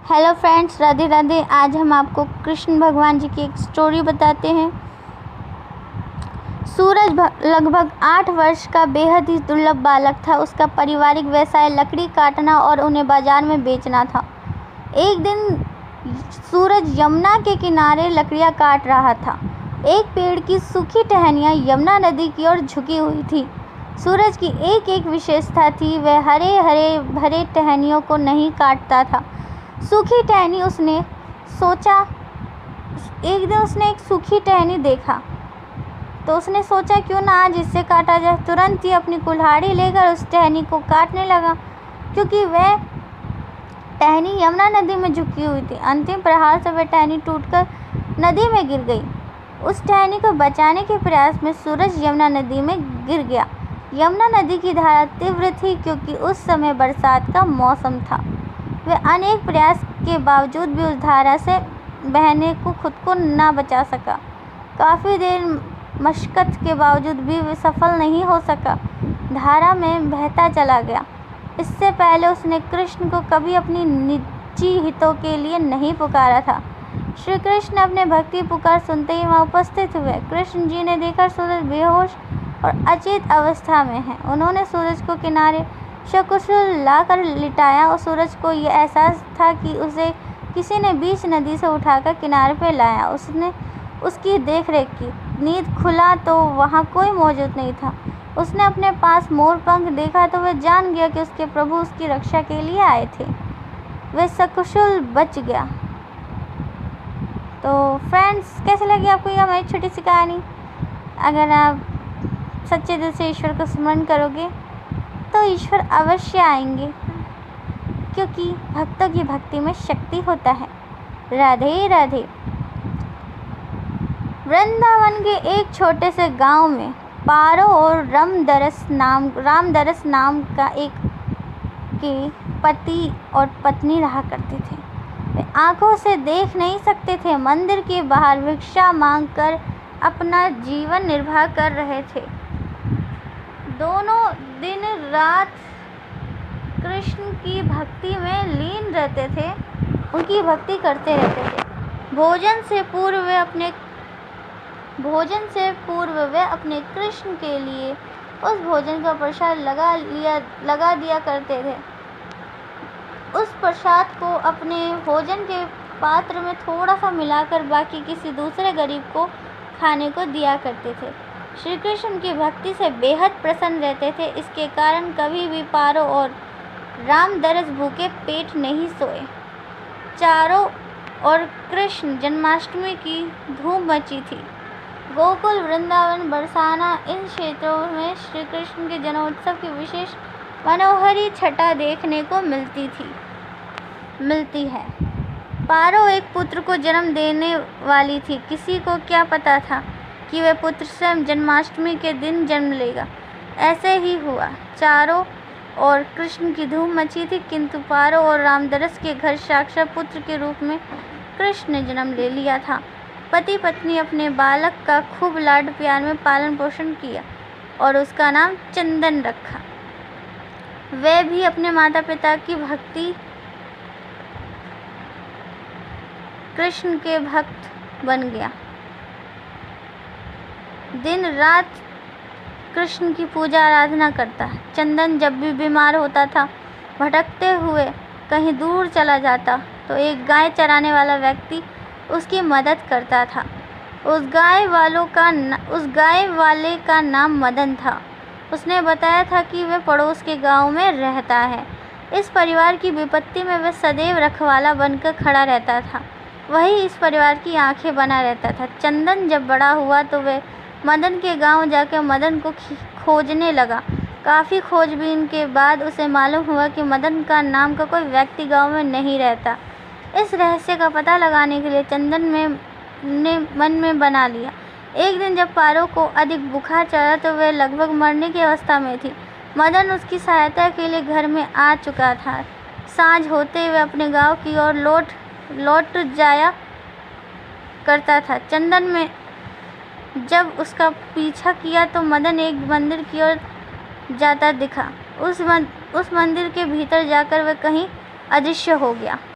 Hello friends, Radhe Radhe. आज हम आपको कृष्ण भगवान जी की एक स्टोरी बताते हैं। सूरज लगभग 8 वर्ष का बेहद ही दुर्लभ बालक था। उसका पारिवारिक व्यवसाय लकड़ी काटना और उन्हें बाजार में बेचना था। एक दिन सूरज यमुना के किनारे लकड़ियां काट रहा था। एक पेड़ की सूखी टहनियां यमुना नदी की ओर झुकी हुई थी। सूरज की एक एक विशेषता थी, वह हरे हरे भरे टहनियों को नहीं काटता था। सूखी टहनी उसने सोचा। एक दिन उसने एक सूखी टहनी देखा तो उसने सोचा क्यों ना आज इससे काटा जाए। तुरंत ही अपनी कुल्हाड़ी लेकर उस टहनी को काटने लगा, क्योंकि वह टहनी यमुना नदी में झुकी हुई थी। अंतिम प्रहार से वह टहनी टूटकर नदी में गिर गई। उस टहनी को बचाने के प्रयास में सूरज यमुना नदी में गिर गया। यमुना नदी की धारा तीव्र थी, क्योंकि उस समय बरसात का मौसम था। वह अनेक प्रयास के बावजूद भी उस धारा से बहने को खुद को न बचा सका। काफ़ी देर मशक्कत के बावजूद भी वह सफल नहीं हो सका। धारा में बहता चला गया। इससे पहले उसने कृष्ण को कभी अपनी निजी हितों के लिए नहीं पुकारा था। श्री कृष्ण अपने भक्ति पुकार सुनते ही वहाँ उपस्थित हुए। कृष्ण जी ने देखा सूरज बेहोश और अचेत अवस्था में है। उन्होंने सूरज को किनारे सकुशल लाकर लिटाया और सूरज को यह एहसास था कि उसे किसी ने बीच नदी से उठाकर किनारे पर लाया। उसने उसकी देखरेख की। नींद खुला तो वहाँ कोई मौजूद नहीं था। उसने अपने पास मोर पंख देखा तो वह जान गया कि उसके प्रभु उसकी रक्षा के लिए आए थे। वह सकुशल बच गया। तो फ्रेंड्स, कैसी लगी आपको यह हमारी छोटी सी कहानी? अगर आप सच्चे दिल से ईश्वर को स्मरण करोगे तो ईश्वर अवश्य आएंगे, क्योंकि भक्तों की भक्ति में शक्ति होता है। राधे राधे। वृंदावन के एक छोटे से गांव में पारो और रामदरस नाम का एक के पति और पत्नी रहा करते थे। वे आंखों से देख नहीं सकते थे। मंदिर के बाहर भिक्षा मांगकर अपना जीवन निर्वाह कर रहे थे। दोनों दिन रात कृष्ण की भक्ति में लीन रहते थे, उनकी भक्ति करते रहते थे। भोजन से पूर्व वे अपने कृष्ण के लिए उस भोजन का प्रसाद लगा दिया करते थे। उस प्रसाद को अपने भोजन के पात्र में थोड़ा सा मिलाकर बाकी किसी दूसरे गरीब को खाने को दिया करते थे। श्री कृष्ण की भक्ति से बेहद प्रसन्न रहते थे। इसके कारण कभी भी पारो और रामदरस भूखे पेट नहीं सोए। चारों ओर कृष्ण जन्माष्टमी की धूम मची थी। गोकुल, वृंदावन, बरसाना, इन क्षेत्रों में श्री कृष्ण के जन्मोत्सव की विशेष मनोहरी छटा देखने को मिलती है। पारो एक पुत्र को जन्म देने वाली थी। किसी को क्या पता था कि वह पुत्र स्वयं जन्माष्टमी के दिन जन्म लेगा। ऐसे ही हुआ। चारों ओर कृष्ण की धूम मची थी, किंतु पारो और रामदरस के घर साक्षात पुत्र के रूप में कृष्ण ने जन्म ले लिया था। पति पत्नी अपने बालक का खूब लाड प्यार में पालन पोषण किया और उसका नाम चंदन रखा। वह भी अपने माता पिता की भक्ति कृष्ण के भक्त बन गया। दिन रात कृष्ण की पूजा आराधना करता। चंदन जब भी बीमार होता था, भटकते हुए कहीं दूर चला जाता, तो एक गाय चराने वाला व्यक्ति उसकी मदद करता था। उस गाय वाले का नाम मदन था। उसने बताया था कि वह पड़ोस के गांव में रहता है। इस परिवार की विपत्ति में वह सदैव रखवाला बनकर खड़ा रहता था। वही इस परिवार की आंखें बना रहता था। चंदन जब बड़ा हुआ तो वह मदन के गांव जाकर मदन को खोजने लगा। काफ़ी खोजबीन के बाद उसे मालूम हुआ कि मदन का नाम का कोई व्यक्ति गांव में नहीं रहता। इस रहस्य का पता लगाने के लिए चंदन ने मन में बना लिया। एक दिन जब पारो को अधिक बुखार चढ़ा तो वह लगभग मरने की अवस्था में थी। मदन उसकी सहायता के लिए घर में आ चुका था। सांझ होते हुए अपने गाँव की ओर लौट जाया करता था। चंदन में जब उसका पीछा किया तो मदन एक मंदिर की ओर जाता दिखा। उस मंदिर के भीतर जाकर वह कहीं अदृश्य हो गया।